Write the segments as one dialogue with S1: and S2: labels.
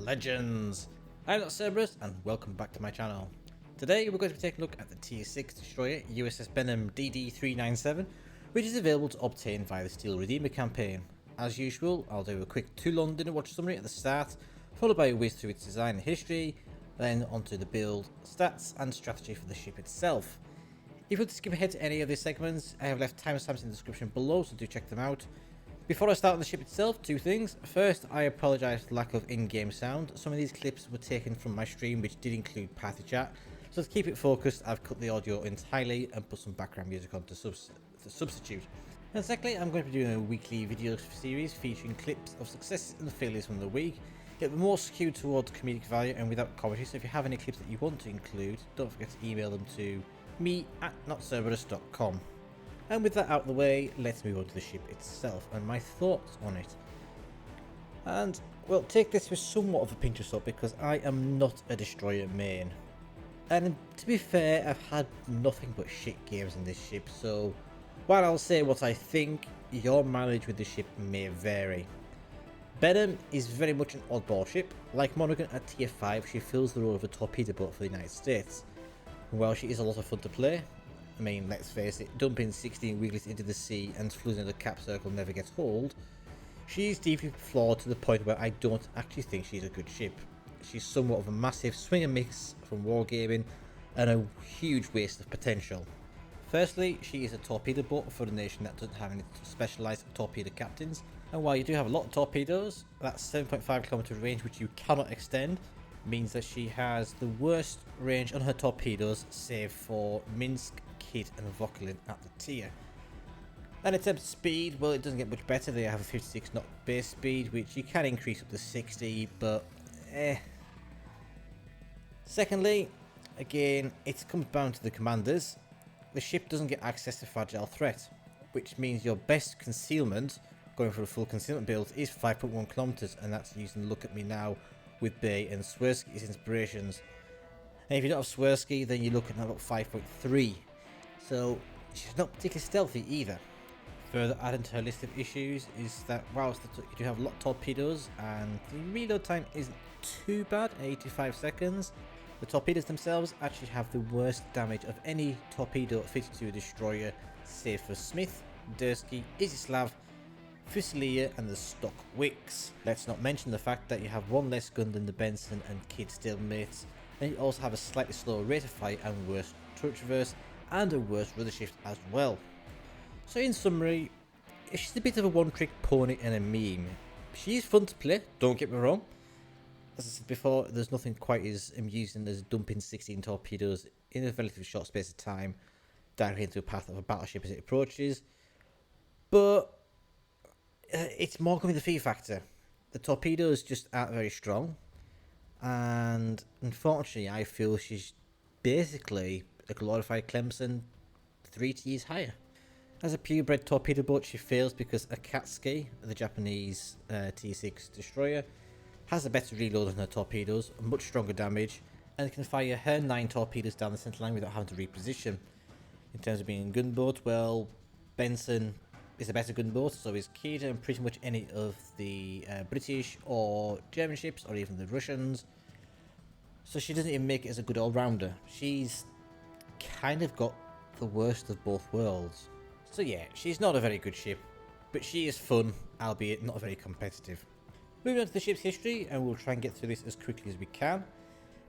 S1: legends. I'm not Cerberus and welcome back to my channel. Today we're going to be taking a look at the Tier 6 destroyer USS Benham DD397, which is available to obtain via the Steel Redeemer campaign. As usual, I'll do a quick to London watch summary at the start, followed by a whiz through its design and history, then onto the build, stats and strategy for the ship itself. If you want to skip ahead to any of these segments, I have left timestamps in the description below, so do check them out. Before I start on the ship itself, two things. First, I apologise for the lack of in-game sound. Some of these clips were taken from my stream, which did include party chat. So to keep it focused, I've cut the audio entirely and put some background music on to substitute. And secondly, I'm going to be doing a weekly video series featuring clips of successes and failures from the week. It'll be more skewed towards comedic value and without commentary, so if you have any clips that you want to include, don't forget to email them to me@notcerberus.com. And with that out of the way, let's move on to the ship itself and my thoughts on it. And, well, take this with somewhat of a pinch of salt because I am not a destroyer main. And to be fair, I've had nothing but shit games in this ship, so while I'll say what I think, your mileage with the ship may vary. Benham is very much an oddball ship. Like Monaghan at tier 5, she fills the role of a torpedo boat for the United States. And while she is a lot of fun to play, I mean, let's face it, dumping 16 weaklets into the sea and floating in the cap circle never gets hold, she's deeply flawed to the point where I don't actually think she's a good ship. She's somewhat of a massive swing and miss from wargaming and a huge waste of potential. Firstly, she is a torpedo boat for a nation that doesn't have any specialised torpedo captains, and while you do have a lot of torpedoes, that 7.5 kilometer range which you cannot extend means that she has the worst range on her torpedoes save for Minsk, Kidd and Vauquelin at the tier. And in terms of speed, well, it doesn't get much better. They have a 56 knot base speed, which you can increase up to 60, but Secondly, again, it comes down to the commanders. The ship doesn't get access to fragile threat, which means your best concealment, going for a full concealment build, is 5.1 kilometers, and that's using Look at Me Now with Bay and Swirsky as inspirations. And if you don't have Swirsky, then you're looking at about 5.3. So she's not particularly stealthy either. Further adding to her list of issues is that whilst you do have a lot of torpedoes and the reload time isn't too bad at 85 seconds, the torpedoes themselves actually have the worst damage of any torpedo fitted to a destroyer save for Smith, Dursky, Izislav, Fusilier and the stock Wicks. Let's not mention the fact that you have one less gun than the Benson and Kidd stalemates, and you also have a slightly slower rate of fire and worse turret traverse and a worse rudder shift as well. So in summary, she's a bit of a one-trick pony and a meme. She is fun to play, don't get me wrong. As I said before, there's nothing quite as amusing as dumping 16 torpedoes in a relatively short space of time directly into a path of a battleship as it approaches. But it's more coming to the fear factor. The torpedoes just aren't very strong, and unfortunately I feel she's basically a glorified Clemson 3 tiers higher. As a purebred torpedo boat, she fails because Akatsuki, the Japanese T6 destroyer, has a better reload on her torpedoes, much stronger damage, and can fire her 9 torpedoes down the centre line without having to reposition. In terms of being a gunboat, well, Benson is a better gunboat, so is Kidd, and pretty much any of the British or German ships, or even the Russians. So she doesn't even make it as a good all-rounder. She's kind of got the worst of both worlds. So yeah, she's not a very good ship, but she is fun, albeit not very competitive. Moving on to the ship's history, and we'll try and get through this as quickly as we can.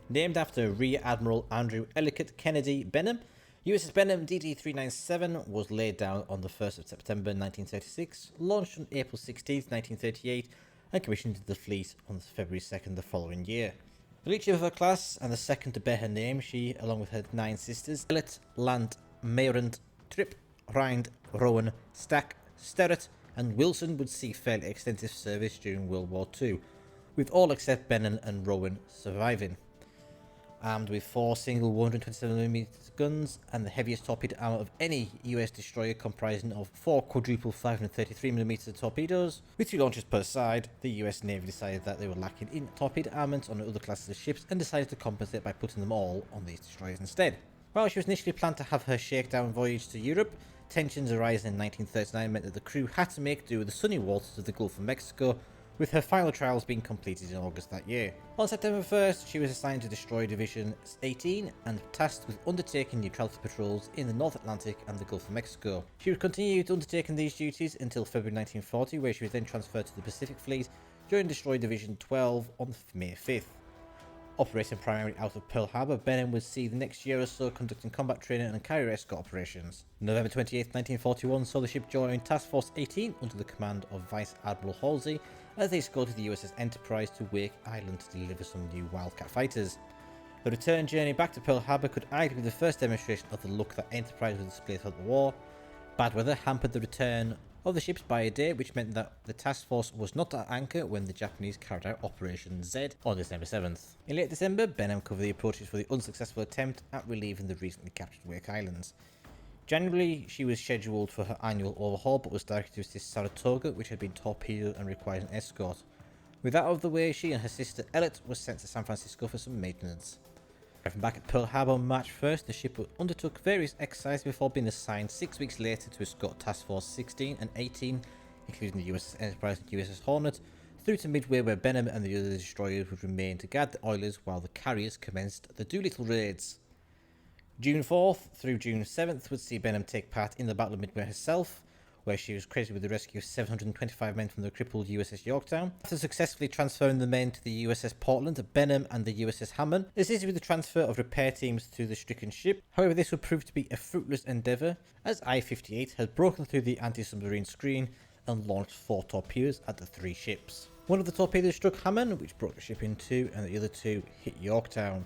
S1: Named after Rear Admiral Andrew Ellicott Kennedy Benham, USS Benham DD397 was laid down on the 1st of September 1936, launched on April 16th, 1938, and commissioned into the fleet on February 2nd the following year. The lead ship of her class, and the second to bear her name, she, along with her 9 sisters, Ellet, Lant, Mayrand, Tripp, Rind, Rowan, Stack, Sterrett and Wilson, would see fairly extensive service during World War II, with all except Benham and Rowan surviving. Armed with 4 single 127mm guns and the heaviest torpedo armour of any US destroyer, comprising of 4 quadruple 533mm torpedoes, with 2 launchers per side, the US Navy decided that they were lacking in torpedo armament on other classes of ships and decided to compensate by putting them all on these destroyers instead. While she was initially planned to have her shakedown voyage to Europe, tensions arising in 1939 meant that the crew had to make do with the sunny waters of the Gulf of Mexico, with her final trials being completed in August that year. On September 1st, she was assigned to Destroyer Division 18 and tasked with undertaking neutrality patrols in the North Atlantic and the Gulf of Mexico. She would continue to undertaking these duties until February 1940, where she was then transferred to the Pacific Fleet during Destroyer Division 12 on May 5th. Operating primarily out of Pearl Harbor, Benham would see the next year or so conducting combat training and carrier escort operations. November 28, 1941 saw the ship join Task Force 18 under the command of Vice Admiral Halsey as they escorted the USS Enterprise to Wake Island to deliver some new Wildcat fighters. The return journey back to Pearl Harbor could arguably be the first demonstration of the look that Enterprise would display throughout the war. Bad weather hampered the return of the ships by a day, which meant that the task force was not at anchor when the Japanese carried out Operation Z on December 7th. In late December, Benham covered the approaches for the unsuccessful attempt at relieving the recently captured Wake Islands. January, she was scheduled for her annual overhaul but was directed to assist Saratoga, which had been torpedoed and required an escort. With that out of the way, she and her sister Elliot was sent to San Francisco for some maintenance. Arriving back at Pearl Harbor on March 1st, the ship undertook various exercises before being assigned 6 weeks later to escort Task Force 16 and 18, including the USS Enterprise and USS Hornet, through to Midway, where Benham and the other destroyers would remain to guard the oilers while the carriers commenced the Doolittle raids. June 4th through June 7th would see Benham take part in the Battle of Midway herself, where she was credited with the rescue of 725 men from the crippled USS Yorktown. After successfully transferring the men to the USS Portland, Benham and the USS Hammond assisted with the transfer of repair teams to the stricken ship. However, this would prove to be a fruitless endeavour, as I-58 had broken through the anti-submarine screen and launched 4 torpedoes at the 3 ships. One of the torpedoes struck Hammond, which broke the ship in 2, and the other 2 hit Yorktown.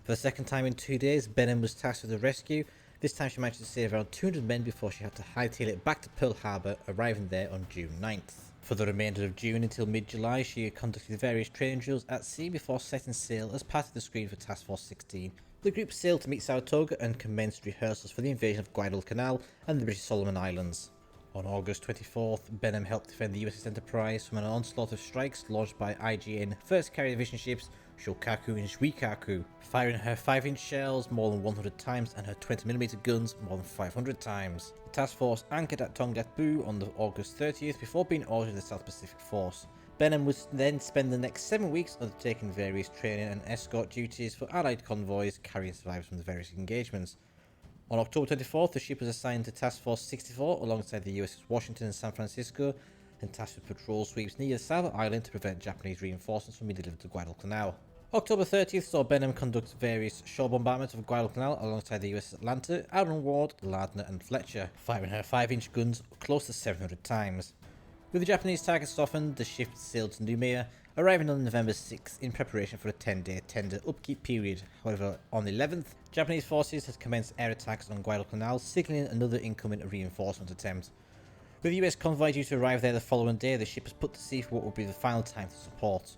S1: For the second time in 2 days, Benham was tasked with the rescue. This time she managed to save around 200 men before she had to hightail it back to Pearl Harbor, arriving there on June 9th. For the remainder of June until mid-July, she conducted various training drills at sea before setting sail as part of the screen for Task Force 16. The group sailed to meet Saratoga and commenced rehearsals for the invasion of Guadalcanal and the British Solomon Islands. On August 24th, Benham helped defend the USS Enterprise from an onslaught of strikes launched by IGN 1st Carrier Division ships Shokaku and Shuikaku, firing her 5-inch shells more than 100 times and her 20mm guns more than 500 times. The task force anchored at Tongataboo on August 30th before being ordered to the South Pacific Force. Benham would then spend the next 7 weeks undertaking various training and escort duties for Allied convoys carrying survivors from the various engagements. On October 24th, the ship was assigned to Task Force 64 alongside the USS Washington and San Francisco and tasked with patrol sweeps near the South Island to prevent Japanese reinforcements from being delivered to Guadalcanal. October 30th saw Benham conduct various shore bombardments of Guadalcanal alongside the USS Atlanta, Aaron Ward, Lardner and Fletcher, firing her 5-inch guns close to 700 times. With the Japanese target softened, the ship sailed to Noumea, arriving on November 6th in preparation for a 10-day tender upkeep period. However, on the 11th, Japanese forces had commenced air attacks on Guadalcanal, signalling another incoming reinforcement attempt. With the US convoy due to arrive there the following day, the ship was put to sea for what would be the final time to support.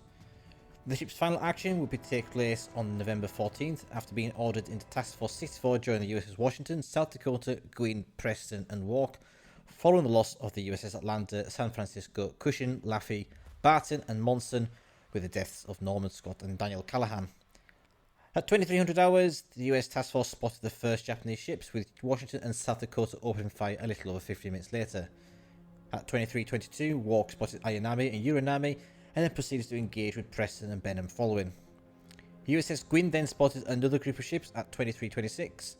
S1: The ship's final action would take place on November 14th after being ordered into Task Force 64 during the USS Washington, South Dakota, Gwynn, Preston and Walk, following the loss of the USS Atlanta, San Francisco, Cushing, Laffey, Barton and Monson, with the deaths of Norman Scott and Daniel Callahan. At 2300 hours, the US task force spotted the first Japanese ships, with Washington and South Dakota opening fire a little over 15 minutes later. At 2322, Walk spotted Ayanami and Uranami, and then proceeded to engage with Preston and Benham following. USS Gwynn then spotted another group of ships at 2326.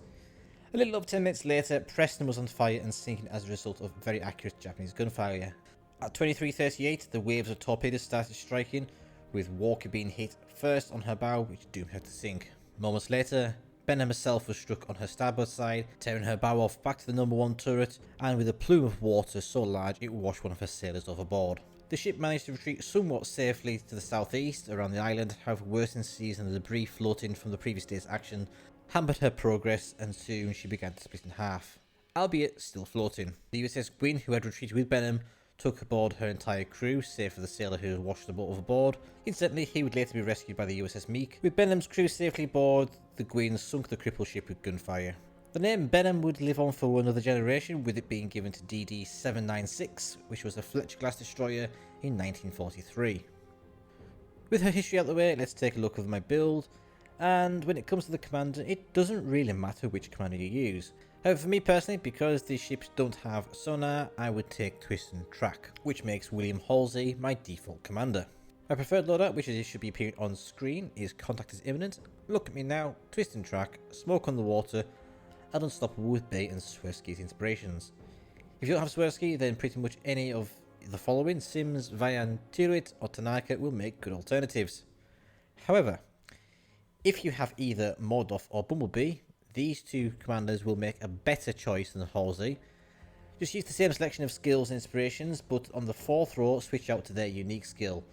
S1: A little over 10 minutes later, Preston was on fire and sinking as a result of very accurate Japanese gunfire. At 2338, the waves of torpedoes started striking, with Walker being hit first on her bow, which doomed her to sink. Moments later, Benham herself was struck on her starboard side, tearing her bow off back to the number 1 turret, and with a plume of water so large it washed one of her sailors overboard. The ship managed to retreat somewhat safely to the southeast around the island, however worsened seas and the debris floating from the previous day's action hampered her progress, and soon she began to split in half, albeit still floating. The USS Gwynn, who had retreated with Benham, took aboard her entire crew, save for the sailor who had washed the boat overboard. Incidentally, he would later be rescued by the USS Meek. With Benham's crew safely aboard, the Gwynn sunk the crippled ship with gunfire. The name Benham would live on for another generation, with it being given to DD-796, which was a Fletcher-class destroyer in 1943. With her history out the way, let's take a look at my build. And when it comes to the commander, it doesn't really matter which commander you use. However, for me personally, because these ships don't have sonar, I would take twist and track, which makes William Halsey my default commander. My preferred loadout, which is should be appearing on screen, is Contact is Imminent, Look at Me Now, Twist and Track, Smoke on the Water, and Unstoppable with Bait and Swirsky's inspirations. If you don't have Swirsky, then pretty much any of the following, Sims, Vayan, Tiruit or Tanaka, will make good alternatives. However, if you have either Mordoth or Bumblebee, these two commanders will make a better choice than Halsey. Just use the same selection of skills and inspirations, but on the fourth row, switch out to their unique skill.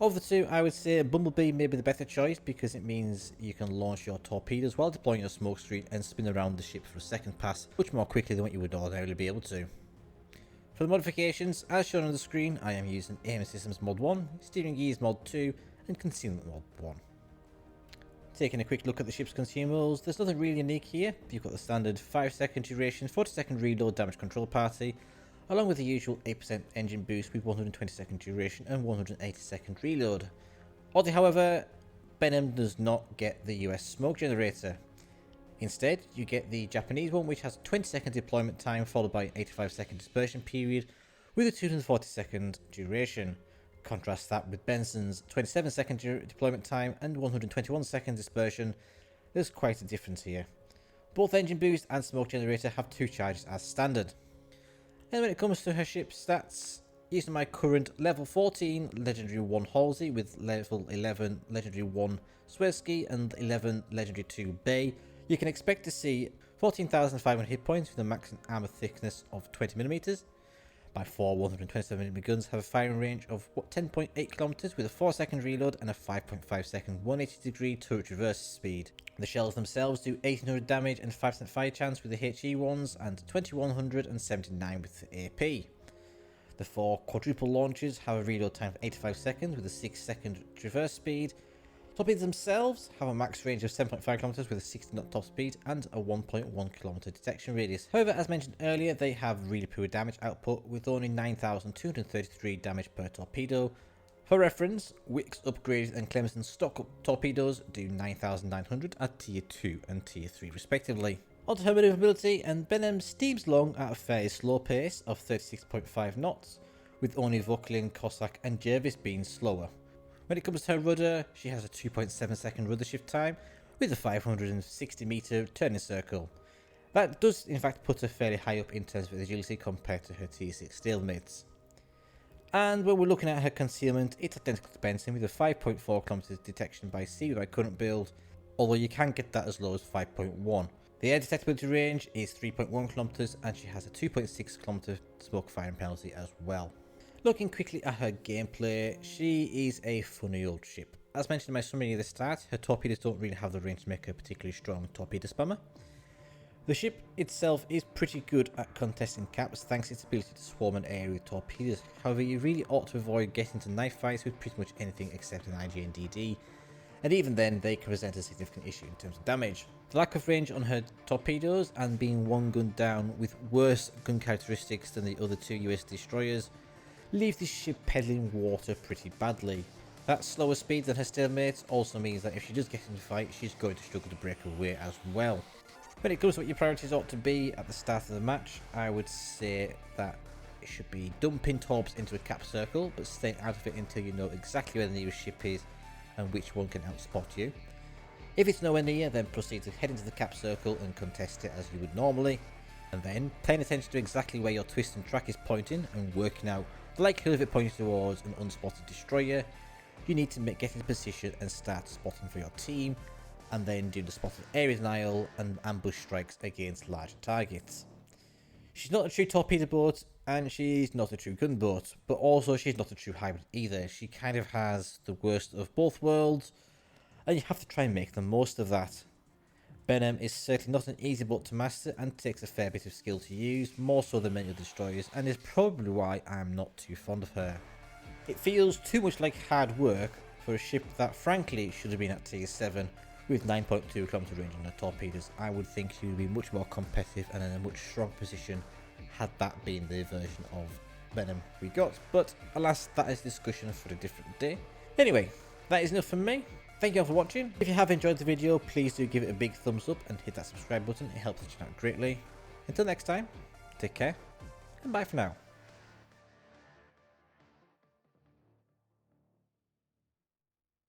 S1: Of the two, I would say Bumblebee may be the better choice because it means you can launch your torpedoes while deploying your smoke screen and spin around the ship for a second pass much more quickly than what you would ordinarily be able to. For the modifications, as shown on the screen, I am using Aim Systems Mod 1, Steering Gears Mod 2 and Concealment Mod 1. Taking a quick look at the ship's consumables, there's nothing really unique here. You've got the standard 5-second duration, 40-second reload damage control party, along with the usual 8% engine boost with 120-second duration and 180-second reload. Oddly, however, Benham does not get the US smoke generator. Instead, you get the Japanese one, which has a 20-second deployment time followed by an 85-second dispersion period with a 240-second duration. Contrast that with Benson's 27-second deployment time and 121-second dispersion. There's quite a difference here. Both engine boost and smoke generator have 2 charges as standard. And when it comes to her ship stats, using my current level 14 legendary 1 Halsey with level 11 legendary 1 Swirsky and 11 legendary 2 Bay, you can expect to see 14,500 hit points with a maximum armor thickness of 20mm. My 4 127mm guns have a firing range of 10.8km with a 4-second reload and a 5.5-second 180-degree turret reverse speed. The shells themselves do 1800 damage and 5% fire chance with the HE ones and 2179 with the AP. The 4 quadruple launchers have a reload time of 85 seconds with a 6-second reverse speed. Torpedoes themselves have a max range of 7.5km with a 60 knot top speed and a 1.1km detection radius. However, as mentioned earlier, they have really poor damage output with only 9,233 damage per torpedo. For reference, Wick's upgraded and Clemson's stock torpedoes do 9,900 at tier 2 and tier 3 respectively. Onto her maneuverability, and Benham steams along at a fairly slow pace of 36.5 knots, with only Voklin, Cossack and Jervis being slower. When it comes to her rudder, she has a 2.7 second rudder shift time with a 560 meter turning circle. That does in fact put her fairly high up in terms of agility compared to her tier 6 stalemates. And when we're looking at her concealment, it's identical to Benson with a 5.4km detection by sea with my current build, although you can get that as low as 5.1. The air detectability range is 3.1km and she has a 2.6km smoke firing penalty as well. Looking quickly at her gameplay, she is a funny old ship. As mentioned in my summary at the start, her torpedoes don't really have the range to make her a particularly strong torpedo spammer. The ship itself is pretty good at contesting caps thanks to its ability to swarm an area with torpedoes. However, you really ought to avoid getting into knife fights with pretty much anything except an IG and DD, and even then they can present a significant issue in terms of damage. The lack of range on her torpedoes and being one gun down with worse gun characteristics than the other 2 US destroyers leaves this ship peddling water pretty badly. That slower speed than her stalemates also means that if she does get into a fight, she's going to struggle to break away as well. When it comes to what your priorities ought to be at the start of the match, I would say that it should be dumping torps into a cap circle, but staying out of it until you know exactly where the nearest ship is and which one can outspot you. If it's nowhere near, then proceed to head into the cap circle and contest it as you would normally, and then paying attention to exactly where your twist and track is pointing and working out the likelihood of it pointing towards an unspotted destroyer, you need to get into position and start spotting for your team, and then do the spotted area denial and ambush strikes against larger targets. She's not a true torpedo boat, and she's not a true gunboat, but also she's not a true hybrid either. She kind of has the worst of both worlds, and you have to try and make the most of that. Benham is certainly not an easy boat to master and takes a fair bit of skill to use, more so than many other destroyers, and is probably why I'm not too fond of her. It feels too much like hard work for a ship that frankly should have been at tier 7 with 9.2km range on her torpedoes. I would think she would be much more competitive and in a much stronger position had that been the version of Benham we got, but alas, that is discussion for a different day. Anyway, that is enough from me. Thank you all for watching. If you have enjoyed the video, please do give it a big thumbs up and hit that subscribe button. It helps the channel out greatly. Until next time, take care and bye for now.